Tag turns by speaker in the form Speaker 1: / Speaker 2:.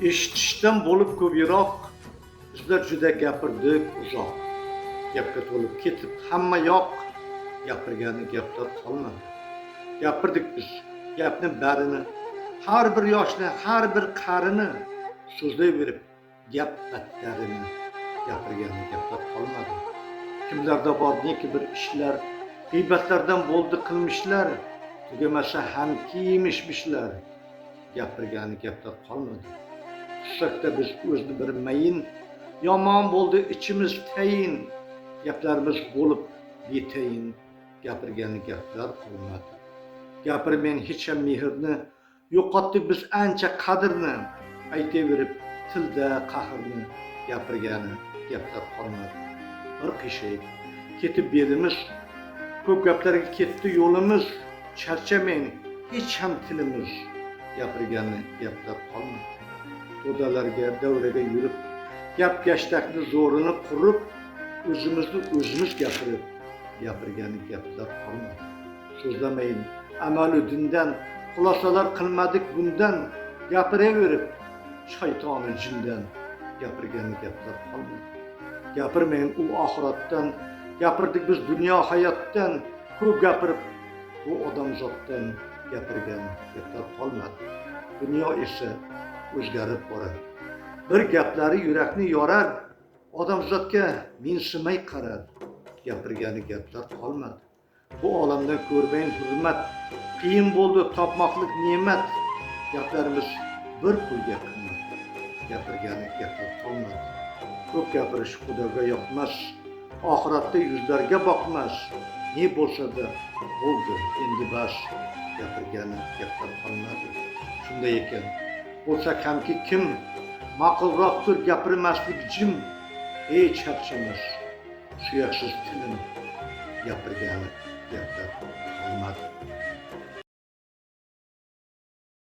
Speaker 1: eshitishdan bo'lib ko'p yiroq, bizlar juda gapirdik uzoq. Gapga to'lib ketib hamma yoq, gapirgani gaplar qolmadi. Gapirdik biz gapni barini, har bir yoshni, har bir qarini so'zlayverib, gap battarini, gapirgani gaplar qolmadi. Kimlarda bor neki bir ishlar, g'iybatlardan bo'ldi qilmishlar, tugamasa ham kiyimishmishlar, gapirgani gaplar qolmadi. Tushsakda biz o'zni bir mayin, yomon bo'ldi ichimiz tayin, gaplarimiz bo'lib betayin, gapirgani gaplar qolmadi. Gapirmen hech ham mehrni, yo'qotdik biz ancha qadrni, aytaverib tilda qahrni, gapirgani gaplar qolmadi. Bir qiyshayib ketib belimiz, ko'p gaplarga ketdi yo'limiz, charchamang hech ham tilimiz, gapirgani gaplar qolmadi. To'dalarga, davraga yurib, gap gashtakni zo'rini qurib, o'zimizni o'zimiz gapirib, gapirgani gaplar qolmadi. So'zlamayin amali dindan, xulosalar qilmadik bundan, gapiraverib shaytoni jindan, gapirgani gaplar qolmadi. Gapirmayin u oxiratdan, gapirdik biz dunyo hayotdan, ko'p gapirib bu odamzoddan, gapirgani gaplar qolmadi. Dunyo esa o'zgarib boradi. Bir gaplari yurakni yorar, odamzodga mensimay qarar, gapirgani gaplar qolmadi. Bu olamdan ko'rmayin hurmat, qiyin bo'ldi topmoqlik ne'mat, gaplarimiz bir pulga qimmat, gapirgani gaplar qolmadi. Ko'p gapirish Xudoga yoqmas, oxiratda yuzlarga boqmas, ne bo'lsa-da bo'ldi endi bas, gapirgani gaplar qolmadi. Shunday ekan, bo'lsak hamki kim ma'qulroqdir gapirmaslik jim, ey charchamas suyaksiz tilim, gapirgani gaplar qolmadi.